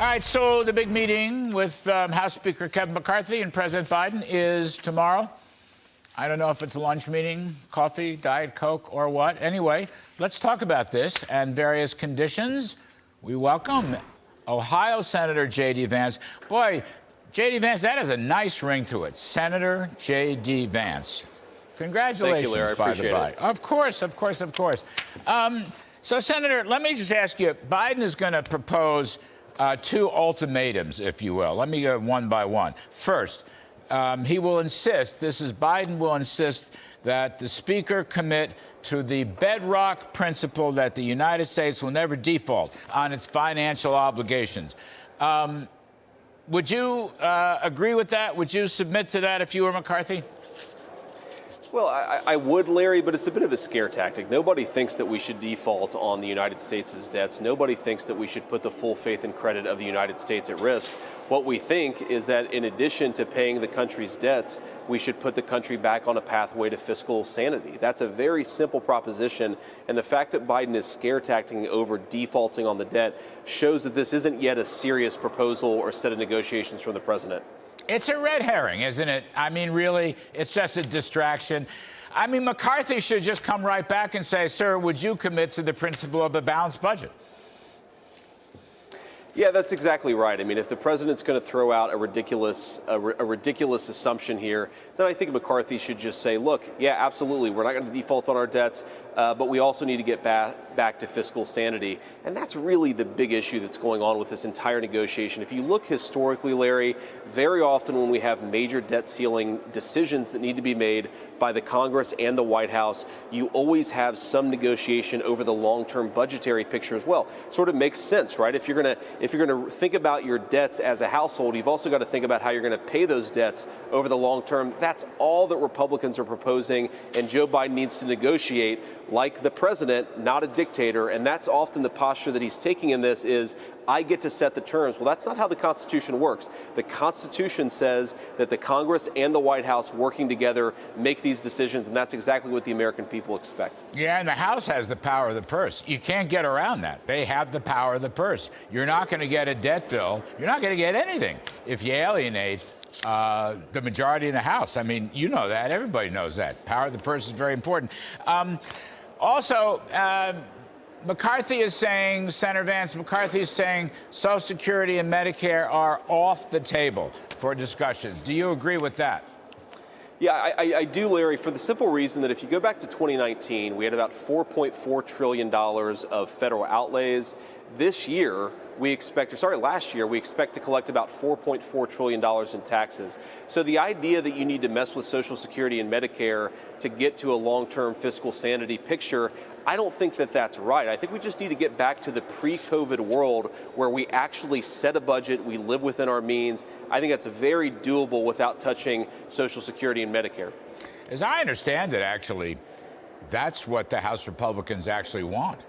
All right, so the big meeting with House Speaker Kevin McCarthy and President Biden is tomorrow. I don't know if it's a lunch meeting, coffee, Diet Coke, or what. Anyway, let's talk about this and various conditions. We welcome Ohio Senator J.D. Vance. Boy, J.D. Vance, that has a nice ring to it. Senator J.D. Vance. Congratulations, Thank you, Larry. by the by. Of course. So, Senator, let me just ask you, Biden is going to propose two ultimatums, if you will. Let me go one by one. First, he will insist, Biden will insist that the Speaker commit to the bedrock principle that the United States will never default on its financial obligations. Would you agree with that? Would you submit to that if you were McCarthy? Well, I would, Larry, but it's a bit of a scare tactic. Nobody thinks that we should default on the United States' debts. Nobody thinks that we should put the full faith and credit of the United States at risk. What we think is that in addition to paying the country's debts, we should put the country back on a pathway to fiscal sanity. That's a very simple proposition. And the fact that Biden is scare tacting over defaulting on the debt shows that this isn't yet a serious proposal or set of negotiations from the president. It's a red herring, isn't it? I mean, really, it's just a distraction. I mean, McCarthy should just come right back and say, sir, would you commit to the principle of a balanced budget? Yeah, that's exactly right. I mean, if the president's going to throw out a ridiculous assumption here, then I think McCarthy should just say, look, yeah, absolutely, we're not going to default on our debts, but we also need to get back to fiscal sanity. And that's really the big issue that's going on with this entire negotiation. If you look historically, Larry, very often when we have major debt ceiling decisions that need to be made by the Congress and the White House, you always have some negotiation over the long-term budgetary picture as well. Sort of makes sense, right? If you're going to think about your debts as a household, you've also got to think about how you're going to pay those debts over the long term. That's all that Republicans are proposing, and Joe Biden needs to negotiate like the president, not a dictator. And that's often the posture that he's taking in this is, I get to set the terms. Well, that's not how the Constitution works. The Constitution says that the Congress and the White House working together make these decisions, and that's exactly what the American people expect. Yeah, and the House has the power of the purse. You can't get around that. They have the power of the purse. You're not going to get a debt bill. You're not going to get anything if you alienate the majority in the House. I mean, you know that. Everybody knows that. Power of the purse is very important. Also, McCarthy is saying, Senator Vance, McCarthy is saying Social Security and Medicare are off the table for discussion. Do you agree with that? Yeah, I do, Larry, for the simple reason that if you go back to 2019, we had about $4.4 trillion of federal outlays. This year, last year, we expect to collect about $4.4 trillion in taxes. So the idea that you need to mess with Social Security and Medicare to get to a long-term fiscal sanity picture, I don't think that that's right. I think we just need to get back to the pre-COVID world where we actually set a budget, we live within our means. I think that's very doable without touching Social Security and Medicare. As I understand it, actually, that's what the House Republicans actually want,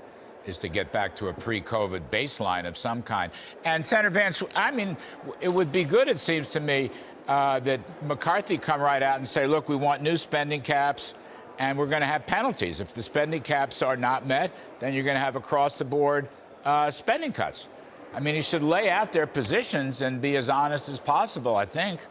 is to get back to a pre-COVID baseline of some kind. And Senator Vance, I mean, it would be good, it seems to me, that McCarthy come right out and say, look, we want new spending caps, and we're going to have penalties. If the spending caps are not met, then you're going to have across-the-board spending cuts. I mean, he should lay out their positions and be as honest as possible, I think.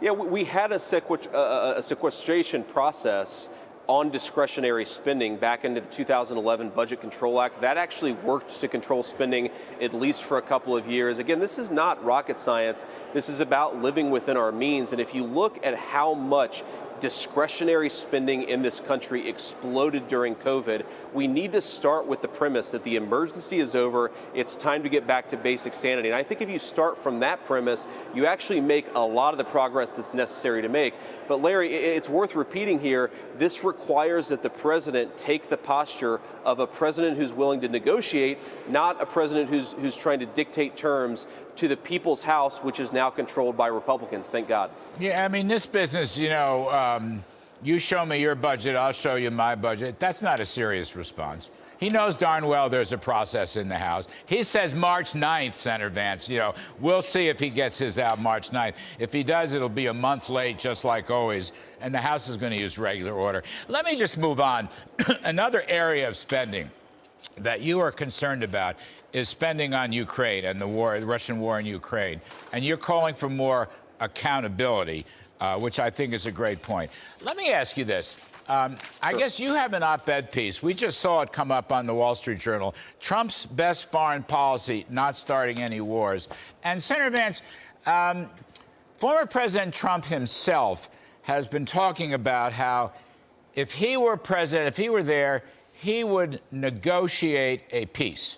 Yeah, we had a sequestration process on discretionary spending back into the 2011 Budget Control Act. That actually worked to control spending at least for a couple of years. Again, this is not rocket science. This is about living within our means. And if you look at how much discretionary spending in this country exploded during COVID, we need to start with the premise that the emergency is over. It's time to get back to basic sanity. And I think if you start from that premise, you actually make a lot of the progress that's necessary to make. But Larry, it's worth repeating here, this requires that the president take the posture of a president who's willing to negotiate, not a president who's trying to dictate terms to the people's house, which is now controlled by Republicans, thank God. Yeah, I mean, this business, you show me your budget, I'll show you my budget. That's not a serious response. He knows darn well there's a process in the House. He says March 9th, Senator Vance. We'll see if he gets his out March 9th. If he does, it'll be a month late, just like always, and the House is going to use regular order. Let me just move on. Another area of spending that you are concerned about is spending on Ukraine and the war, the Russian war in Ukraine, and you're calling for more accountability, which I think is a great point. Let me ask you this. I guess you have an op-ed piece. We just saw it come up on the Wall Street Journal. Trump's best foreign policy, not starting any wars. And Senator Vance, former President Trump himself has been talking about how if he were president, if he were there, he would negotiate a peace,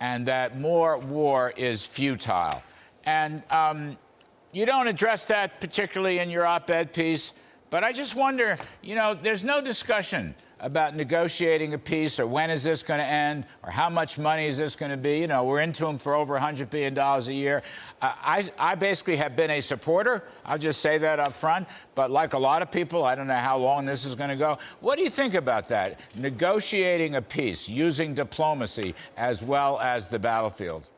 and that more war is futile. And you don't address that particularly in your op-ed piece, but I just wonder, you know, there's no discussion about negotiating a peace or when is this going to end or how much money is this going to be. You know, we're into them for over $100 billion a year. I basically have been a supporter. I'll just say that up front. But like a lot of people, I don't know how long this is going to go. What do you think about that? Negotiating a peace, using diplomacy as well as the battlefield.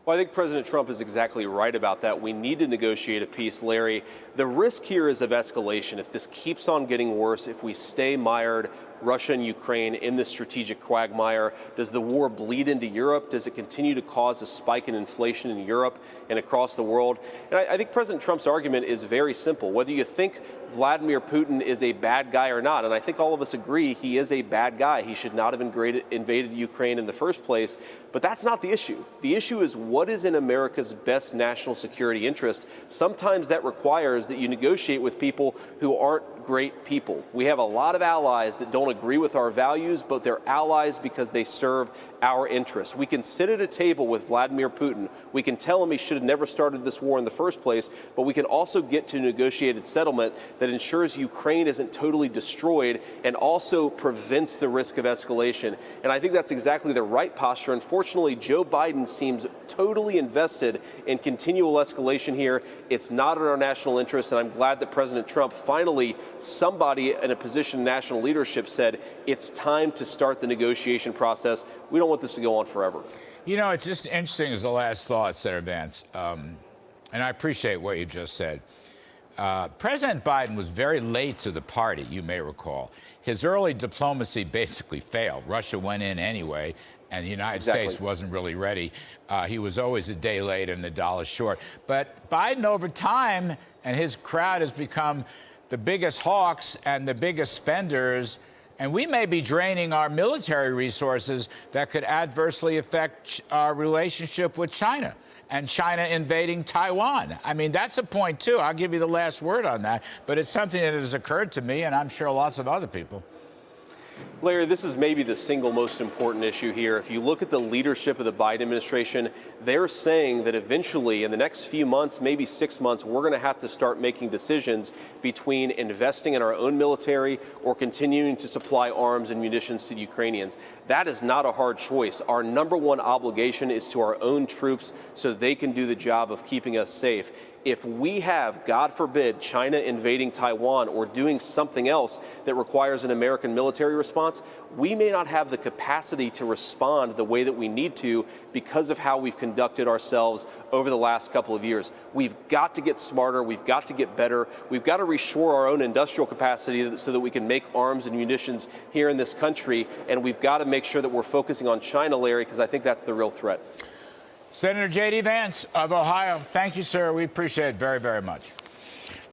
Well, I think President Trump is exactly right about that. We need to negotiate a peace, Larry. The risk here is of escalation. If this keeps on getting worse, if we stay mired, Russia and Ukraine, in this strategic quagmire, does the war bleed into Europe? Does it continue to cause a spike in inflation in Europe and across the world? And I think President Trump's argument is very simple. Whether you think Vladimir Putin is a bad guy or not, and I think all of us agree he is a bad guy. He should not have invaded Ukraine in the first place, but that's not the issue. The issue is what is in America's best national security interest. Sometimes that requires that you negotiate with people who aren't great people. We have a lot of allies that don't agree with our values, but they're allies because they serve our interests. We can sit at a table with Vladimir Putin. We can tell him he should have never started this war in the first place, but we can also get to a negotiated settlement that ensures Ukraine isn't totally destroyed and also prevents the risk of escalation. And I think that's exactly the right posture. Unfortunately, Joe Biden seems totally invested in continual escalation here. It's not in our national interest, and I'm glad that President Trump finally, somebody in a position of national leadership said it's time to start the negotiation process. We don't want this to go on forever. You know, it's just interesting as the last thought, Senator Vance, and I appreciate what you just said. President Biden was very late to the party, you may recall. His early diplomacy basically failed. Russia went in anyway, and the United States wasn't really ready. He was always a day late and a dollar short. But Biden, over time, and his crowd has become the biggest hawks and the biggest spenders, and we may be draining our military resources that could adversely affect our relationship with China and China invading Taiwan. I mean, that's a point, too. I'll give you the last word on that, but it's something that has occurred to me, and I'm sure lots of other people. Larry, this is maybe the single most important issue here. If you look at the leadership of the Biden administration, they're saying that eventually, in the next few months, maybe 6 months, we're going to have to start making decisions between investing in our own military or continuing to supply arms and munitions to the Ukrainians. That is not a hard choice. Our number one obligation is to our own troops so they can do the job of keeping us safe. If we have, God forbid, China invading Taiwan or doing something else that requires an American military response, we may not have the capacity to respond the way that we need to because of how we've conducted ourselves over the last couple of years. We've got to get smarter. We've got to get better. We've got to reshore our own industrial capacity so that we can make arms and munitions here in this country. And we've got to make sure that we're focusing on China, Larry, because I think that's the real threat. Senator J.D. Vance of Ohio, thank you, sir. We appreciate it very, very much.